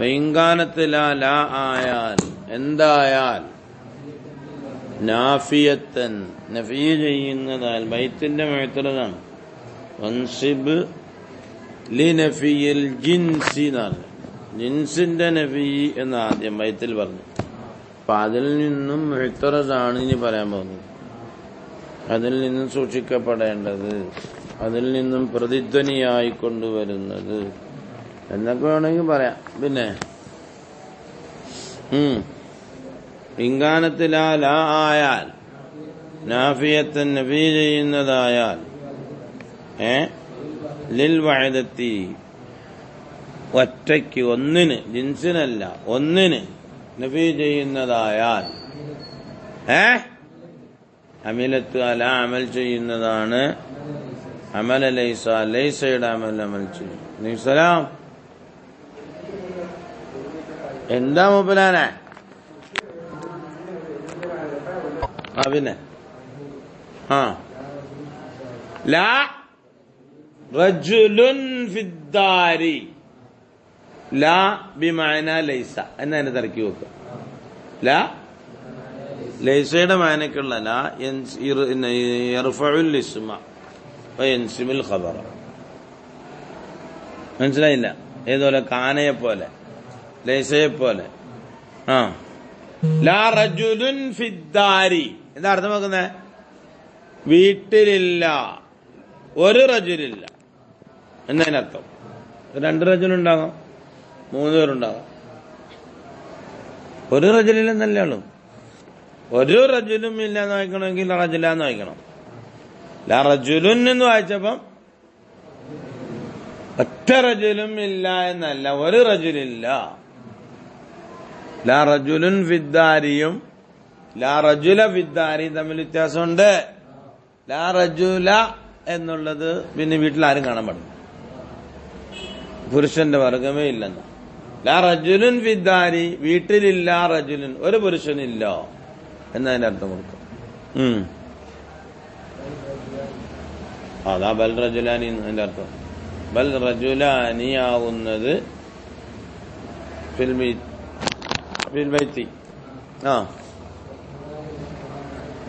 വൈങ്കാനത്തിലാ ലാ ആയാൽ എന്തായാൽ നാഫിയത്തൻ നഫീ ചെയ്യുന്നതാൽ ബൈത്തിന്റെ മുഅ്തറദാണ്. വൻസിബ് ലി നഫിയിൽ ജിൻസി എന്നാണ്. ജിൻസിന്റെ നഫീ എന്ന് ആദ്യം ബൈത്തിൽ പറഞ്ഞു. അപ്പൊ അതിൽ നിന്നും മുഅ്തറദാണ് ഇനി പറയാൻ പോകുന്നത്. അതിൽ നിന്നും സൂക്ഷിക്കപ്പെടേണ്ടത്, അതിൽ നിന്നും പ്രതിധ്വനിയായി കൊണ്ടുവരുന്നത് എന്നൊക്കെ വേണമെങ്കിൽ പറയാം. പിന്നെ ഇങ്കാനത്തിലാ ലാ ആയാൽ നാഫിയത്തൻ നഫീ ചെയ്യുന്നതായാൽ ലിൽ വഅദത്തി ഒറ്റയ്ക്ക് ഒന്നിന്, ജിൻസിനല്ല ഒന്നിന് നഫീ ചെയ്യുന്നതായാൽ അമിലത്ത് അല അമൽ ചെയ്യുന്നതാണ്. അമല ലൈസ ലൈസയുടെ അമൽ ചെയ്യും. അലൈഹിസ്സലാം എന്താ മുബലാനെ? പിന്നെ ലാ റജുലുൻ ഫിദ്ദാരി, ലാ ബിമഅന ലൈസ എന്നതിനെ തറക്കി വെക്കുക. ലാ ലൈസയുടെ മാനക്കുള്ള ലാ യർഫഉൽ ഇസ്മ വയൻസിബുൽ ഖബറ. മനസ്സിലായില്ല? ഏതുപോലെ കാനയെ പോലെ ലൈസയെ പോലെ. ലാ റജുലുൻ ഫിദ്ദാരി എന്താ അർത്ഥമാക്കുന്നത്? വീട്ടിലില്ല ഒരു റജുലില്ല എന്നതിനർത്ഥം. 2 റജുലുണ്ടാകാം, 3 പേരുണ്ടാകാം. ഒരു റജുലില്ലെന്നല്ലേ ഉള്ളൂ. ഒരു റജുലും ഇല്ല എന്ന് വായിക്കണമെങ്കിൽ റജുലാന്ന് വായിക്കണം. ലാ റജുലുൻ എന്ന് വായിച്ചപ്പം ഒറ്റ റജുലും ഇല്ല എന്നല്ല, ഒരു റജുലില്ല. ലാ റജുലുൻ ഫിദ്ദാരിയും ലാ റജുല ഫിദ്ദാരിയും തമ്മിൽ വ്യത്യാസമുണ്ട്. ലാ റജുല എന്നുള്ളത് പിന്നെ വീട്ടിൽ ആരും കാണാൻ പാടില്ല, പുരുഷന്റെ വർഗമേ ഇല്ലെന്ന്. ലാ റജുലുൻ ഫിദ്ദാരി വീട്ടിലില്ല, റജുലുൻ ഒരു പുരുഷനില്ല എന്നതിന്റെ അർത്ഥം കൊടുക്കും. അതാ ബൽ റജുലാനി എന്റെ അർത്ഥം. ബൽ റജുലാനി ആവുന്നത് ഫിൽബൈത്തി.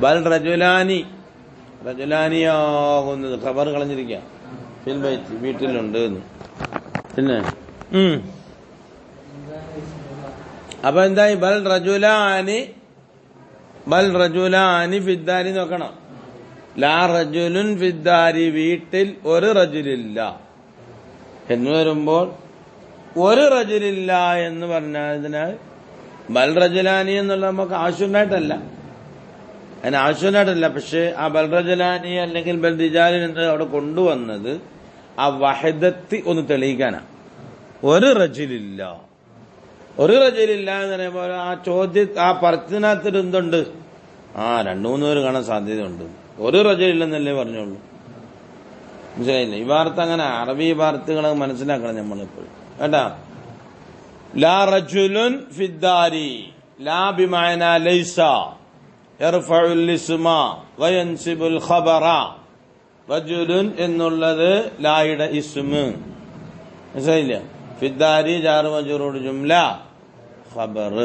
ബൽ റജുലാനി റജുലാനിയാകുന്നത് ഖബർ കളഞ്ഞിരിക്കുക. ഫിൽബൈത്തി വീട്ടിലുണ്ട് എന്ന്. പിന്നെ അപ്പൊ എന്തായി? ബൽ റജുലാനി ഫിദ്ദാരി നോക്കണം. ലാ റജുലുൻ ഫിദ്ദാരി വീട്ടിൽ ഒരു റജുലില്ല എന്ന് വരുമ്പോൾ ഒരു റജുലില്ല എന്ന് പറഞ്ഞതിനാൽ ബൽ റജുലാനി എന്നുള്ള നമുക്ക് ആവശ്യമായിട്ടല്ല, അതിന് ആവശ്യമായിട്ടല്ല. പക്ഷെ ആ ബൽ റജുലാനി അല്ലെങ്കിൽ ബൽ റിജാലിൻ എന്ന് അവിടെ കൊണ്ടുവന്നത് ആ വഹദത്ത് ഒന്ന് തെളിയിക്കാനാണ്. ഒരു റജുലില്ല എന്ന് പറയുമ്പോൾ ആ ആ പറത്തിനകത്ത് എന്തുണ്ട്? 2-3 പേര് കാണാൻ സാധ്യതയുണ്ട്. ഒരു റജുലില്ലെന്നല്ലേ പറഞ്ഞോളൂ. മനസ്സിലായില്ലേ? ഈ വാർത്ത അങ്ങനെ അറബി വാർത്തകൾ മനസ്സിലാക്കണം നമ്മളിപ്പോൾ കേട്ടാ. ലാ റജുലുൻ ഫിദ്ദാരി ലാ ബിമഅന ലൈസ യർഫഉൽ ഇസ്മ വയൻസിബുൽ ഖബറ. റജുലുൻ എന്നുള്ളത് ലായുടെ ഇസ്മ്. മനസ്സിലായില്ല? ഫിദ്ദാരി ജാർ മജ്റൂർ ജുംല ഖബർ.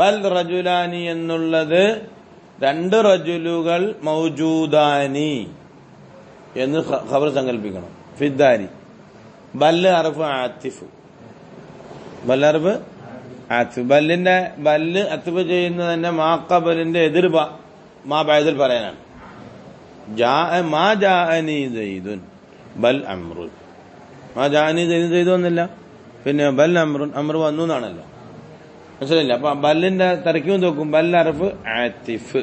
ബൽ റജുലാനി എന്നുള്ളത് 2 റജുലുകൾ മൗജൂദാനി എന്ന് ഖബർ സങ്കല്പിക്കണം. ഫിദ്ദാരി ബല്ല് അർഫ് ആത്തിഫ്, ബല്ലർഫ് ആത്തിഫ്. ബല്ല് അത്തിഫ് ചെയ്യുന്നത് തന്നെ മാഖബലിന്റെ എതിർ മാ ബഅദിൽ പറയാനാണ്. മാ ജാഅനി സൈദുൻ ബൽ അംറുൻ. മാ ജാഅനി സൈദുൻ ഒന്നില്ല, പിന്നെ ബൽ അംറുൻ അംർ വന്നു എന്നാണല്ലോ. മനസ്സിലായില്ല? അപ്പൊ ബല്ലിന്റെ തർക്കീം നോക്കും. ബൽ അർഫ് ആത്തിഫ്.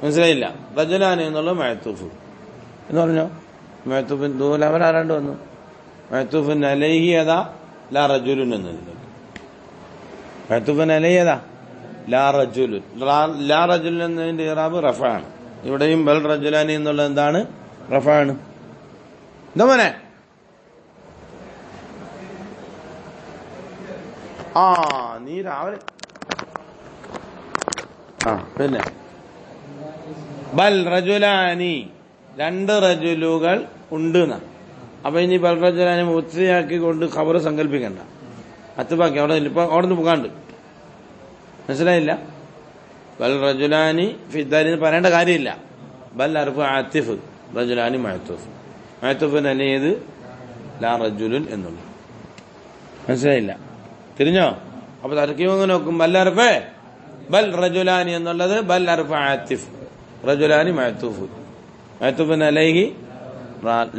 മനസ്സിലായില്ല? റജുലാനി എന്നുള്ള മഅ്തൂഫ് എന്ന് പറഞ്ഞോ. മഅ്തൂഫിൻ ദൂല അവരാരാണ്ട് വന്നു. മഅ്തൂഫിൻ അലൈഹി അതാ ലാ റജുലുൻ എന്നതിലേക്ക്. മഅ്തൂഫിൻ അലൈഹി അതാ ലാ റജുലുൻ. ലാ റജുലുൻ എന്നതിന്റെ ഇറാബ് റഫആണ്. ഇവിടെയും ബൽ റജുലാനി എന്നുള്ളത് എന്താണ്? റഫആണ്. എന്താ മോനെ? നീ രാവിലെ പിന്നെ ബൽ റജുലാനി 2 റജുലുകൾ ഉണ്ട്. അപ്പൊ ഇനി ബൽ റജുലാനി മുത്തയാക്കി കൊണ്ട് ഖബർ സങ്കല്പിക്കണ്ട. അത്തുബാക്കി അവിടെ ഇപ്പൊ അവിടെ നിന്ന് പോകാണ്ട് മനസ്സിലായില്ല. ബൽ റജുലാനി ഫിദ്ദാരി എന്ന് പറയേണ്ട കാര്യമില്ല. ബൽ അർഫു ആത്തിഫ് റജുലാനി മഅ്തൂഫ്. മഅ്തൂഫിന് അല്ലേ ഏത് ലാ റജുലുൻ എന്നുള്ളു. മനസ്സിലായില്ല? തിരിഞ്ഞോ? അപ്പൊ തർക്കീബ് അങ്ങനെ നോക്കും. ബൽ അർഫേ ബൽ റജുലാനി എന്നുള്ളത് ബൽ അർഫു ആത്തിഫ് റജുലാനി മഅ്തൂഫ്. മഅ്തൂഫിന് അലൈഹി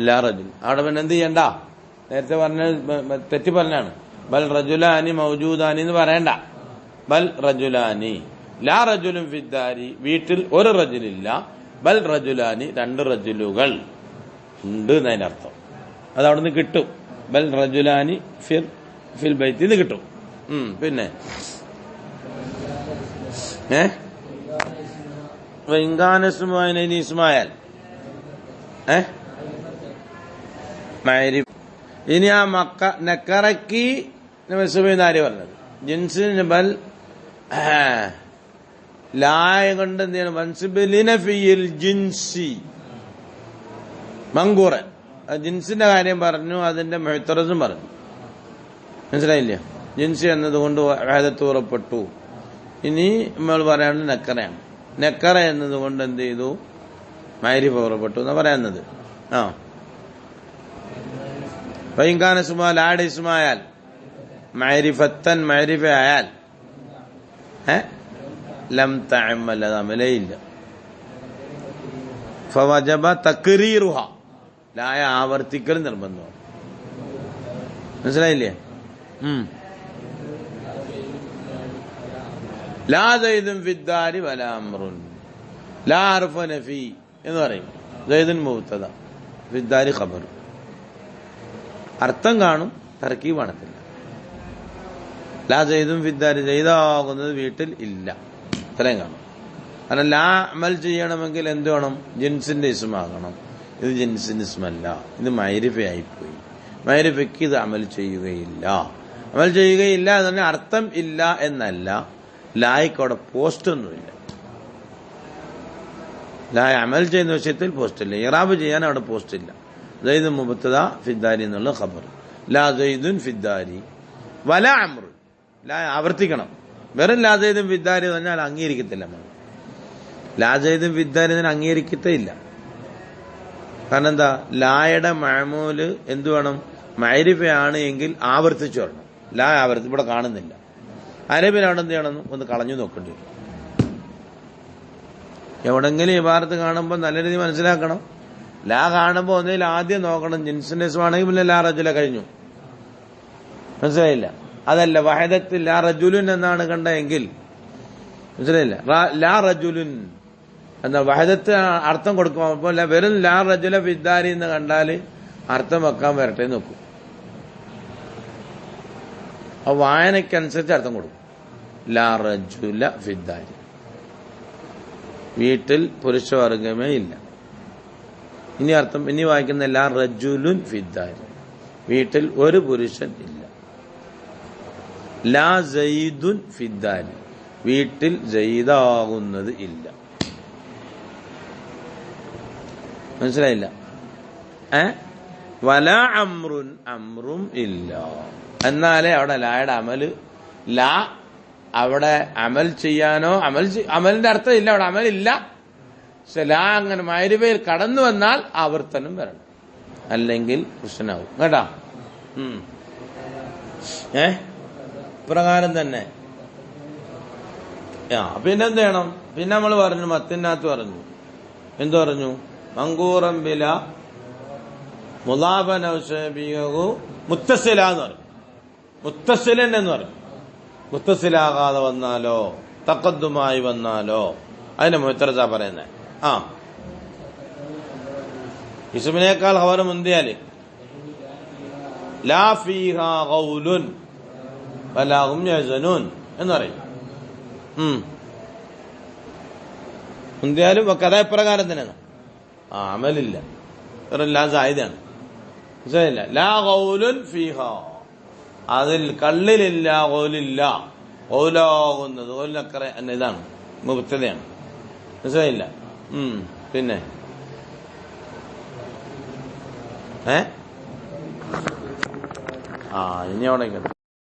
ലാ റജുൽ. അവിടെ പിന്നെ എന്ത് ചെയ്യണ്ട? നേരത്തെ പറഞ്ഞ തെറ്റി പറഞ്ഞാണ്. ബൽ റജുലാനി മൗജൂദാനി എന്ന് പറയണ്ട. ബൽ റജുലാനി ലാ റജുലുൻ ഫിദ്ദാരി വീട്ടിൽ ഒരു റജുലില്ല. ബൽ റജുലാനി രണ്ട് റജുലുകൾ ഉണ്ട് എന്നതിന്റെ അർത്ഥം. അത് അവിടെ നിന്ന് കിട്ടും. ബൽ റജുലാനി ഫിൽ ബൈത്തിൽ നിന്ന് കിട്ടും. പിന്നെ ഇസ്മായൽ ഇനി ആ മക്ക നക്കറക്കി ആര് പറഞ്ഞത്? ജിൻസിന് ബൽ ലായ കൊണ്ട് എന്ത് ചെയ്യണം? മൻസിബിലിനഫിയിൽ ജിൻസി മങ്കൂറൻ ജിൻസിന്റെ കാര്യം പറഞ്ഞു, അതിന്റെ മുഅ്തറസും പറഞ്ഞു. മനസ്സിലായില്ല? ജിൻസി എന്നതുകൊണ്ട് വഹദത്ത് ഉറപ്പെട്ടു. ഇനി നമ്മൾ പറയാനുള്ളത് നക്കറയാണ്. നക്കറ എന്നതുകൊണ്ട് എന്ത് ചെയ്തു? മഅരിഫ ഉറപ്പെട്ടു എന്നാ പറയുന്നത്. വൈകാന ഇസ്മാൽ ആട് ഇസ്മായാൽ മഅരിഫത്തൻ മഅരിഫ ആയാൽ ലം തഅമ്മൽ അത് അമലയില്ല. ഫവജബ തക്രീറുഹ ലായ ആവർത്തിക്കൽ നിർബന്ധമാണ്. മനസ്സിലായില്ലേ? ലാ സൈദുൻ ഫിദ്ദാരി വലാ അംറുൻ ലാ അർഫ നഫി എന്ന് പറയും. സൈദുൻ മുബ്തദ ഫിദ്ദാരി ഖബർ. അർത്ഥം കാണും, തർക്കീബ് കാണത്തില്ല. ലാ സൈദുൻ ഫിദ്ദാരി സൈദാകുന്നത് വീട്ടിൽ ഇല്ല, ഇത്രയും കാണും. കാരണം ലാ അമൽ ചെയ്യണമെങ്കിൽ എന്ത് വേണം? ജിൻസിന്റെ ഇസ്മാകണം. ഇത് ജിൻസിന്റെ ഇസ്മല്ല, ഇത് മഅരിഫയായിപ്പോയി. മഅരിഫയ്ക്ക് ഇത് അമൽ ചെയ്യുകയില്ല. അമൽ ചെയ്യുകയില്ല എന്ന് പറഞ്ഞാൽ അർത്ഥം ഇല്ല എന്നല്ല, ലായ്ക്ക് അവിടെ പോസ്റ്റ് ഒന്നുമില്ല. ലായ അമൽ ചെയ്യുന്ന വിഷയത്തിൽ പോസ്റ്റില്ല. ഇറാബ് ചെയ്യാൻ അവിടെ പോസ്റ്റില്ല. സൈദുൻ മുബ്തദ ഫിദ്ദാരി എന്നുള്ള ഖബർ. ലാ സൈദുൻ ഫിദ്ദാരി വലാ അംറുൻ. ലാ ആവർത്തിക്കണം. വെറും ലാ സൈദുൻ ഫിദ്ദാരി എന്ന് പറഞ്ഞാൽ അംഗീകരിക്കത്തില്ല. ലാ സൈദുൻ ഫിദ്ദാരി എന്ന് അംഗീകരിക്കത്തേ ഇല്ല. കാരണം എന്താ? ലായുടെ മഅമൂല് എന്തു വേണം? മഅരിഫയാണ് എങ്കിൽ ആവർത്തിച്ചു വരണം. ലാ ഇവിടെ കാണുന്നില്ല. അരബിലാണ് എന്ത് ചെയ്യണം? ഒന്ന് കളഞ്ഞു നോക്കേണ്ടി വരും. എവിടെങ്കിലും ഇബാറത്ത് കാണുമ്പോൾ നല്ല രീതിയിൽ മനസ്സിലാക്കണം. ലാ കാണുമ്പോൾ ഒന്നിൽ ആദ്യം നോക്കണം. ജിൻസിന്റെ ഇസ്മാണെങ്കിൽ പിന്നെ ലാ റജുല കഴിഞ്ഞു. മനസ്സിലായില്ല? അതല്ല വഹദത്തിൽ ലാ റജുലുൻ എന്നാണ് കണ്ടതെങ്കിൽ മനസ്സിലായില്ല? ലാ റജുലുൻ എന്താ വഹദത്ത് അർത്ഥം കൊടുക്കും. അപ്പോൾ വെറും ലാ റജുല ഫിദ്ദാരി എന്ന് കണ്ടാൽ അർത്ഥം വെക്കാൻ വരട്ടെ നോക്കും. ആ വായനയ്ക്കനുസരിച്ച് അർത്ഥം കൊടുക്കും. ലാ റജുല ഫിദ്ദാരി വീട്ടിൽ പുരുഷവർഗമേ ഇല്ല. ഇനി അർത്ഥം ഇനി വായിക്കുന്ന ലാ റജുലുൻ ഫിദ്ദാരി വീട്ടിൽ ഒരു പുരുഷൻ ഇല്ല. ലാ സൈദുൻ ഫിദ്ദാരി വീട്ടിൽ സൈദാകുന്നത് ഇല്ല. മനസ്സിലായില്ല? വലാ അംറുൻ അംറും ഇല്ല. എന്നാലേ അവിടെ ലായുടെ അമല് ലാ അവിടെ അമൽ ചെയ്യാനോ അമലിന്റെ അർത്ഥം ഇല്ല. അവിടെ അമലില്ല. പക്ഷെ ലാ അങ്ങനെ മഅരിഫയിൽ കടന്നു വന്നാൽ ആവർത്തനം വരണം, അല്ലെങ്കിൽ പ്രശ്നമാവും. കേട്ടാ? പ്രകാരം തന്നെ. പിന്നെന്ത് ചെയ്യണം? പിന്നെ നമ്മൾ പറഞ്ഞു മത്തിനകത്ത് പറഞ്ഞു. എന്തു പറഞ്ഞു? മങ്കൂറം ബില മുലാബനൗഷബിഹു മുത്തസില എന്ന് പറഞ്ഞു. മുത്തസിലൻ എന്ന് പറഞ്ഞു. മുത്തസിലാകാതെ വന്നാലോ തഖദ്ദുമായി വന്നാലോ അതിന്റെ മുത്തറസ പറയുന്നത്. ഇസ്മിനേക്കാൾ ഖബർ മുന്തിയാല് ലാ ഫീഹാ ഖൗലുൻ വലാ ഹും യഹ്സനൂൻ എന്ന് പറയും. മുന്തിയാലും കഥ എപ്രകാരം തന്നെയാണ്. അമലില്ല, വെറും ലാ സായിദാണ്. മനസ്സിലായില്ല? ലാ ഖൗലുൻ ഫീഹാ അതിൽ കള്ളിലില്ല, ഖൗലില്ല. ഖൗലാകുന്നത് ഖൗലിനക്കറ ഇതാണ് മുബ്തദയാണ്. മനസ്സിലായില്ല? പിന്നെ ഇനി അവിടെ